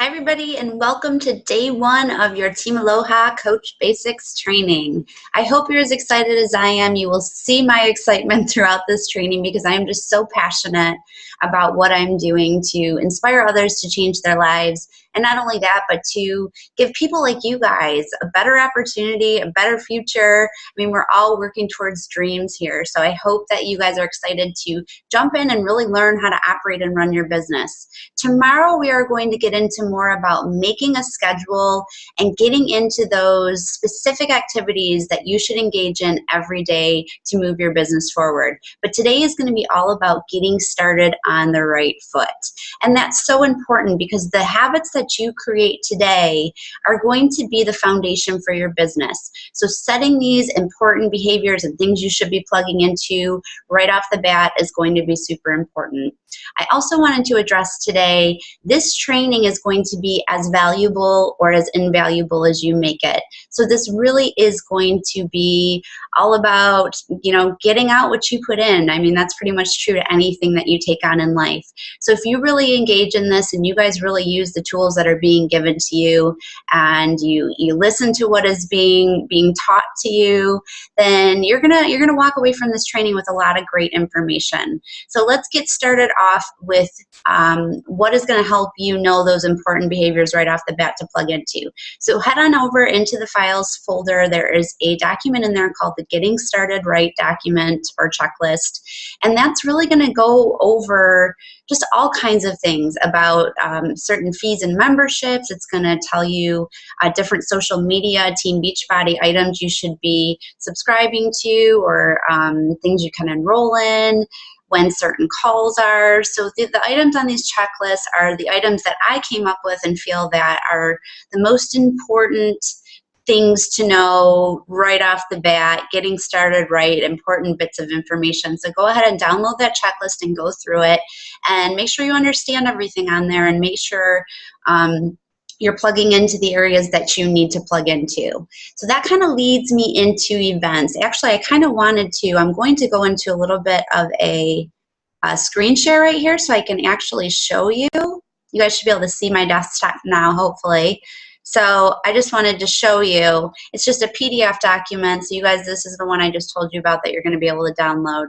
Hi, everybody, and welcome to day one of your Team Aloha Coach Basics training. I hope you're as excited as I am. You will see my excitement throughout this training because I am just so passionate about what I'm doing to inspire others to change their lives. And not only that, but to give people like you guys a better opportunity, a better future. I mean, we're all working towards dreams here. So I hope that you guys are excited to jump in and really learn how to operate and run your business. Tomorrow, we are going to get into more about making a schedule and getting into those specific activities that you should engage in every day to move your business forward. But today is going to be all about getting started on the right foot. And that's so important because the habits that you create today are going to be the foundation for your business. So setting these important behaviors and things you should be plugging into right off the bat is going to be super important. I also wanted to address today, this training is going to be as valuable or as invaluable as you make it. So this really is going to be all about, getting out what you put in. I mean, that's pretty much true to anything that you take on in life. So if you really engage in this and you guys really use the tools that are being given to you and you listen to what is being taught to you, then you're gonna walk away from this training with a lot of great information. So let's get started off with what is going to help you know those important behaviors right off the bat to plug into. So head on over into the files folder. There is a document in there called the Getting Started Right document or checklist. And that's really going to go over just all kinds of things about certain fees and memberships. It's going to tell you different social media, Team Beachbody items you should be subscribing to or things you can enroll in, when certain calls are. So the items on these checklists are the items that I came up with and feel that are the most important things to know right off the bat, getting started right, important bits of information. So go ahead and download that checklist and go through it and make sure you understand everything on there and make sure you're plugging into the areas that you need to plug into. So that kind of leads me into events. Actually, I kind of wanted to, I'm going to go into a little bit of a screen share right here so I can actually show you. You guys should be able to see my desktop now, hopefully. So I just wanted to show you, it's just a PDF document. So you guys, this is the one I just told you about that you're going to be able to download.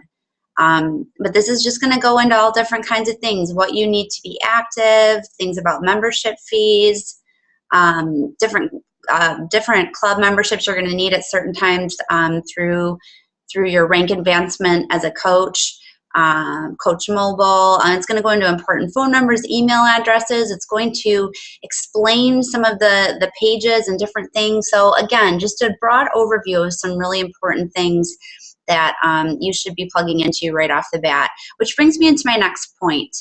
But this is just going to go into all different kinds of things, what you need to be active, things about membership fees, different club memberships you're going to need at certain times through your rank advancement as a coach, Coach Mobile. It's going to go into important phone numbers, email addresses. It's going to explain some of the pages and different things. So again, just a broad overview of some really important things that you should be plugging into right off the bat, which brings me into my next point.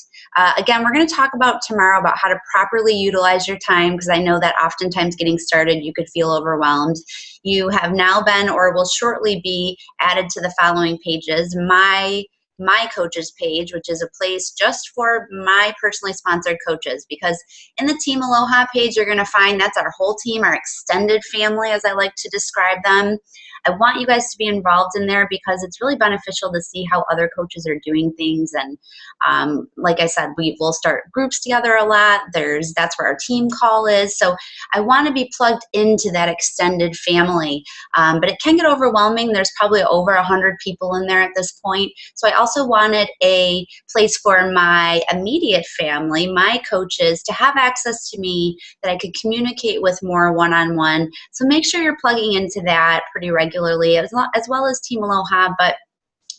Again, we're going to talk about tomorrow about how to properly utilize your time because I know that oftentimes getting started you could feel overwhelmed. You have now been or will shortly be added to the following pages. My coaches page, which is a place just for my personally sponsored coaches, because in the Team Aloha page, you're going to find that's our whole team, our extended family, as I like to describe them. I want you guys to be involved in there because it's really beneficial to see how other coaches are doing things. And like I said, we will start groups together a lot. That's where our team call is. So I want to be plugged into that extended family. But it can get overwhelming. There's probably over 100 people in there at this point. So I also wanted a place for my immediate family, my coaches, to have access to me that I could communicate with more one-on-one. So make sure you're plugging into that pretty regularly, as well as Team Aloha. But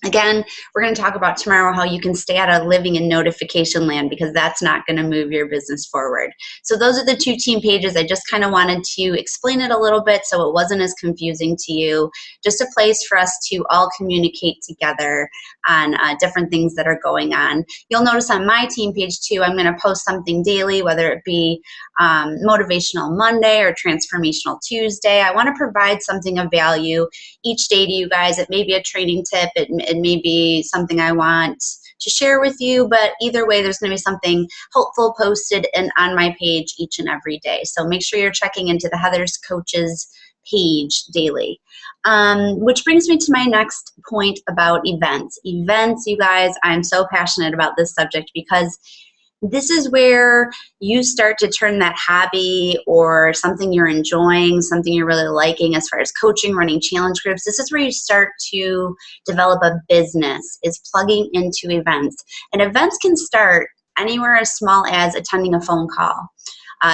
again, we're going to talk about tomorrow how you can stay out of living in notification land because that's not going to move your business forward. So those are the two team pages. I just kind of wanted to explain it a little bit so it wasn't as confusing to you. Just a place for us to all communicate together on different things that are going on. You'll notice on my team page too, I'm going to post something daily, whether it be Motivational Monday or Transformational Tuesday. I want to provide something of value each day to you guys. It may be a training tip. It may be something I want to share with you, but either way, there's going to be something helpful posted on my page each and every day. So make sure you're checking into the Heather's Coaches page daily. Which brings me to my next point about events. Events, you guys, I'm so passionate about this subject because This is where you start to turn that hobby or something you're enjoying, something you're really liking as far as coaching, running challenge groups. This is where you start to develop a business, is plugging into events. And events can start anywhere as small as attending a phone call.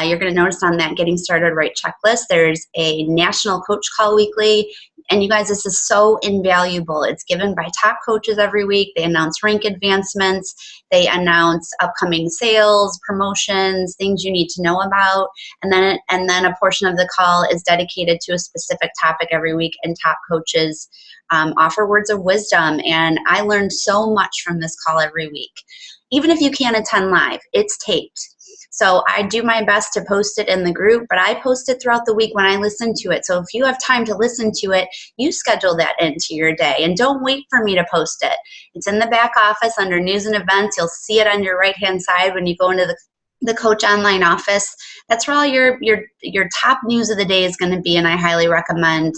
You're going to notice on that Getting Started Right checklist, there's a national coach call weekly. And you guys, this is so invaluable. It's given by top coaches every week. They announce rank advancements. They announce upcoming sales, promotions, things you need to know about. And then a portion of the call is dedicated to a specific topic every week, and top coaches offer words of wisdom. And I learned so much from this call every week. Even if you can't attend live, it's taped. So I do my best to post it in the group, but I post it throughout the week when I listen to it. So if you have time to listen to it, you schedule that into your day, and don't wait for me to post it. It's in the back office under news and events. You'll see it on your right-hand side when you go into the Coach Online office. That's where all your top news of the day is going to be, and I highly recommend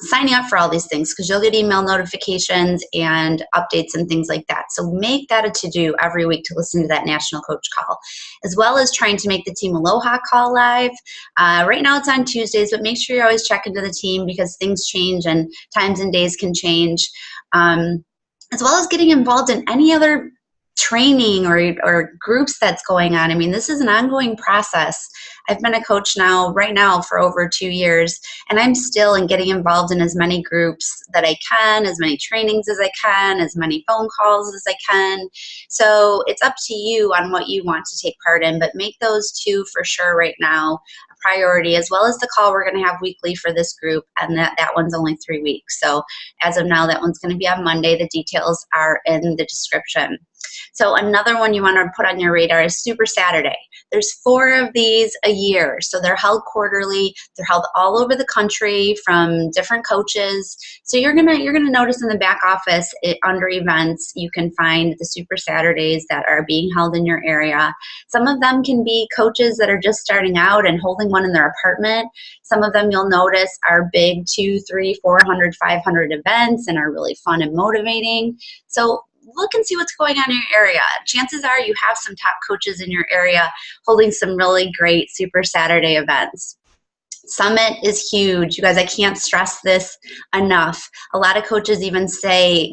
signing up for all these things, because you'll get email notifications and updates and things like that. So make that a to-do every week to listen to that national coach call, as well as trying to make the Team Aloha call live. Right now it's on Tuesdays, but make sure you always check into the team, because things change and times and days can change, as well as getting involved in any other training or groups that's going on. I mean, this is an ongoing process. I've been a coach right now for over 2 years, and I'm still getting involved in as many groups that I can, as many trainings as I can, as many phone calls as I can. So it's up to you on what you want to take part in, but make those two for sure right now a priority, as well as the call we're going to have weekly for this group, and that one's only 3 weeks. So as of now, that one's going to be on Monday. The details are in the description. So another one you want to put on your radar is Super Saturday. There's 4 of these a year. So they're held quarterly. They're held all over the country from different coaches. So you're gonna notice in the back office under events, you can find the Super Saturdays that are being held in your area. Some of them can be coaches that are just starting out and holding one in their apartment. Some of them you'll notice are big 200, 300, 400, 500 events and are really fun and motivating. So look and see what's going on in your area. Chances are you have some top coaches in your area holding some really great Super Saturday events. Summit is huge. You guys, I can't stress this enough. A lot of coaches even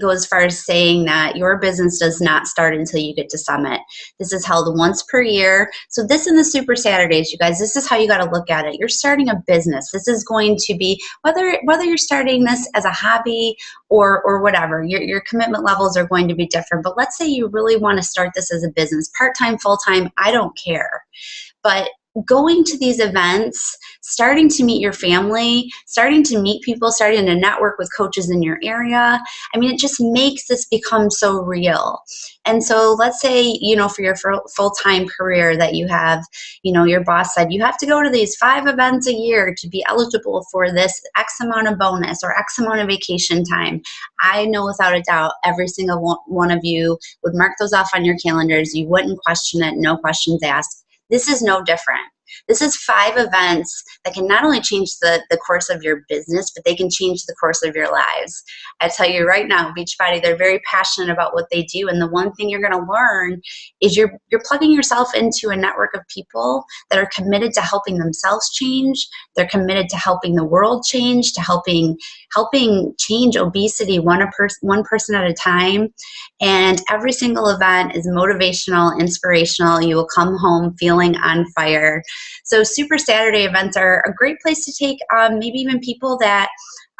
go as far as saying that your business does not start until you get to Summit. This is held once per year. So this and the Super Saturdays, you guys, this is how you got to look at it. You're starting a business. This is going to be, whether you're starting this as a hobby or whatever, your commitment levels are going to be different. But let's say you really want to start this as a business, part-time, full-time, I don't care. But going to these events, starting to meet your family, starting to meet people, starting to network with coaches in your area, I mean, it just makes this become so real. And so let's say, for your full-time career that you have, your boss said you have to go to these 5 events a year to be eligible for this X amount of bonus or X amount of vacation time. I know without a doubt every single one of you would mark those off on your calendars. You wouldn't question it, no questions asked. This is no different. This is 5 events that can not only change the course of your business, but they can change the course of your lives. I tell you right now, Beachbody, they're very passionate about what they do. And the one thing you're going to learn is you're plugging yourself into a network of people that are committed to helping themselves change. They're committed to helping the world change, to helping change obesity one person at a time. And every single event is motivational, inspirational. You will come home feeling on fire. So Super Saturday events are a great place to take maybe even people that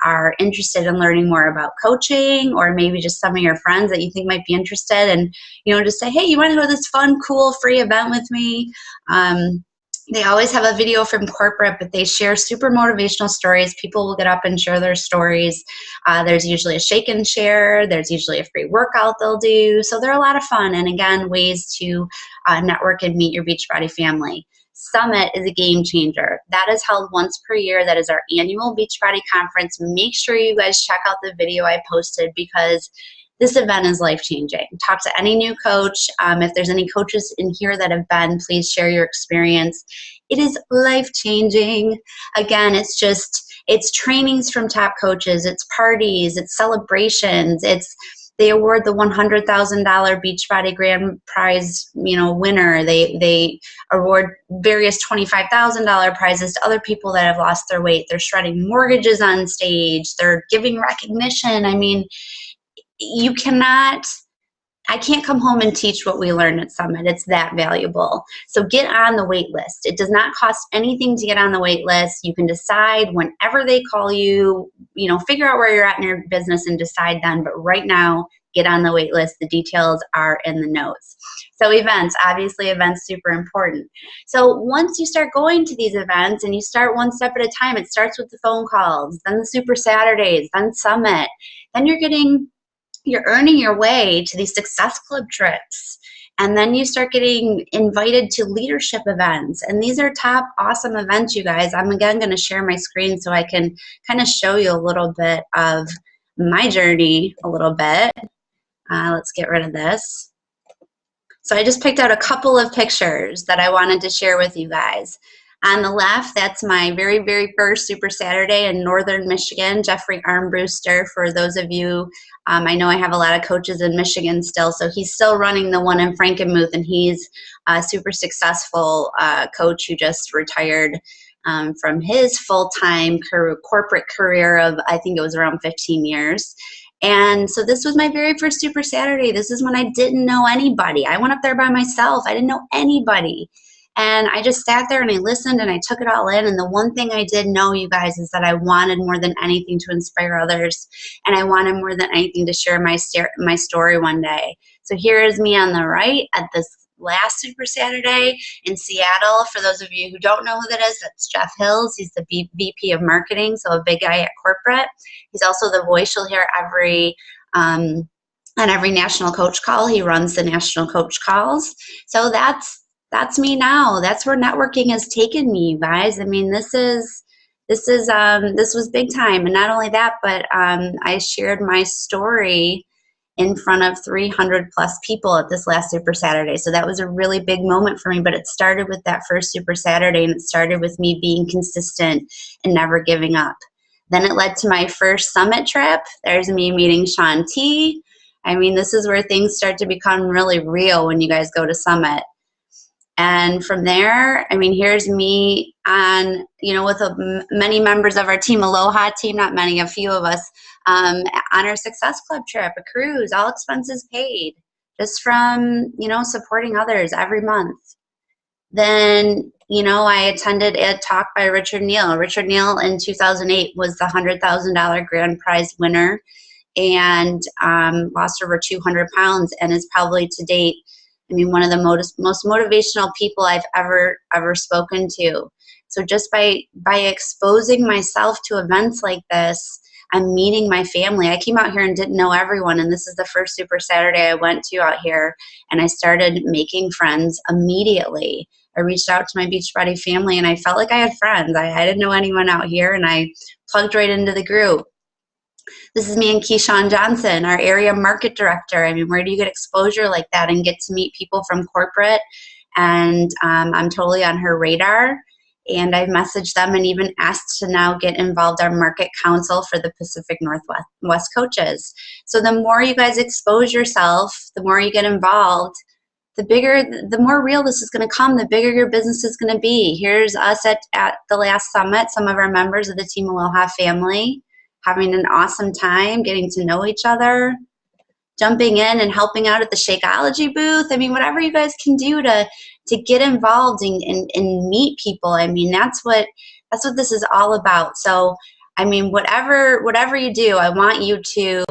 are interested in learning more about coaching, or maybe just some of your friends that you think might be interested, and just say, hey, you want to go to this fun, cool, free event with me? They always have a video from corporate, but they share super motivational stories. People will get up and share their stories. There's usually a shake and share. There's usually a free workout they'll do. So they're a lot of fun. And again, ways to network and meet your Beachbody family. Summit is a game changer. That is held once per year. That is our annual Beachbody conference. Make sure you guys check out the video I posted, because this event is life-changing. Talk to any new coach. If there's any coaches in here that have been, please share your experience. It is life-changing. Again, it's trainings from top coaches. It's parties. It's celebrations. It's They award the $100,000 Beachbody Grand Prize, winner. They award various $25,000 prizes to other people that have lost their weight. They're shredding mortgages on stage. They're giving recognition. I mean, I can't come home and teach what we learned at Summit. It's that valuable. So get on the wait list. It does not cost anything to get on the wait list. You can decide whenever they call you, figure out where you're at in your business and decide then. But right now, get on the wait list. The details are in the notes. So events, obviously events super important. So once you start going to these events and you start one step at a time, it starts with the phone calls, then the Super Saturdays, then Summit, then you're earning your way to these Success Club trips. And then you start getting invited to leadership events. And these are top awesome events, you guys. I'm again going to share my screen so I can kind of show you a little bit of my journey a little bit. Let's get rid of this. So I just picked out a couple of pictures that I wanted to share with you guys. On the left, that's my very, very first Super Saturday in Northern Michigan, Jeffrey Armbruster. For those of you, I know I have a lot of coaches in Michigan still, so he's still running the one in Frankenmuth, and he's a super successful coach who just retired from his full-time corporate career of, I think it was around 15 years. And so this was my very first Super Saturday. This is when I didn't know anybody. I went up there by myself. I didn't know anybody. And I just sat there and I listened and I took it all in. And the one thing I did know, you guys, is that I wanted more than anything to inspire others. And I wanted more than anything to share my story one day. So here is me on the right at this last Super Saturday in Seattle. For those of you who don't know who that is, that's Jeff Hills. He's the VP of Marketing, so a big guy at corporate. He's also the voice you'll hear on every national coach call. He runs the national coach calls. So that's me now. That's where networking has taken me, you guys. I mean, this was big time. And not only that, but I shared my story in front of 300 plus people at this last Super Saturday. So that was a really big moment for me, but it started with that first Super Saturday, and it started with me being consistent and never giving up. Then it led to my first Summit trip. There's me meeting Shaun T. I mean, this is where things start to become really real when you guys go to Summit. And from there, I mean, here's me on, with many members of our Team Aloha team, not many, a few of us, on our Success Club trip, a cruise, all expenses paid, just from, supporting others every month. Then, I attended a talk by Richard Neal. Richard Neal in 2008 was the $100,000 grand prize winner and lost over 200 pounds and is probably to date, one of the most motivational people I've ever spoken to. So just by exposing myself to events like this, I'm meeting my family. I came out here and didn't know everyone, and this is the first Super Saturday I went to out here, and I started making friends immediately. I reached out to my Beachbody family, and I felt like I had friends. I didn't know anyone out here, and I plugged right into the group. This is me and Keyshawn Johnson, our area market director. I mean, where do you get exposure like that and get to meet people from corporate? And I'm totally on her radar. And I've messaged them and even asked to now get involved on Market Council for the Pacific Northwest coaches. So the more you guys expose yourself, the more you get involved, the more real this is going to come, the bigger your business is going to be. Here's us at the last summit, some of our members of the Team Aloha family, having an awesome time, getting to know each other, jumping in and helping out at the Shakeology booth. I mean, whatever you guys can do to get involved and meet people. I mean, that's what this is all about. So, I mean, whatever you do, I want you to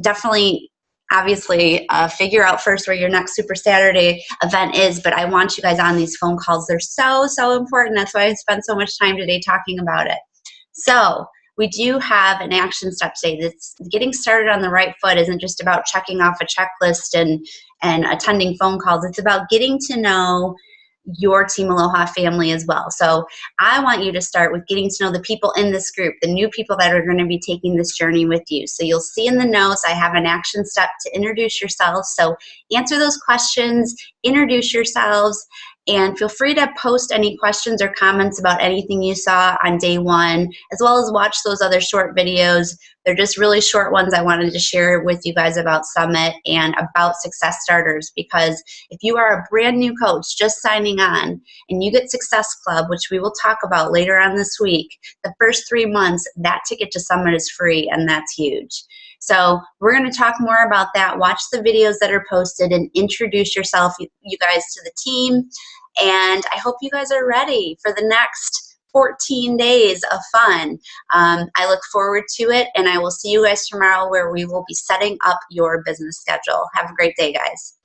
definitely, obviously, figure out first where your next Super Saturday event is. But I want you guys on these phone calls. They're so important. That's why I spent so much time today talking about it. So, we do have an action step today. That's getting started on the right foot isn't just about checking off a checklist and attending phone calls. It's about getting to know your Team Aloha family as well. So I want you to start with getting to know the people in this group, the new people that are going to be taking this journey with you. So you'll see in the notes, I have an action step to introduce yourself. So answer those questions, introduce yourselves, And feel free to post any questions or comments about anything you saw on day one, as well as watch those other short videos. They're just really short ones I wanted to share with you guys about Summit and about Success Starters, because if you are a brand new coach just signing on and you get Success Club, which we will talk about later on this week, the first 3 months, that ticket to Summit is free, and that's huge. So we're going to talk more about that. Watch the videos that are posted and introduce yourself, you guys, to the team. And I hope you guys are ready for the next 14 days of fun. I look forward to it, and I will see you guys tomorrow where we will be setting up your business schedule. Have a great day, guys.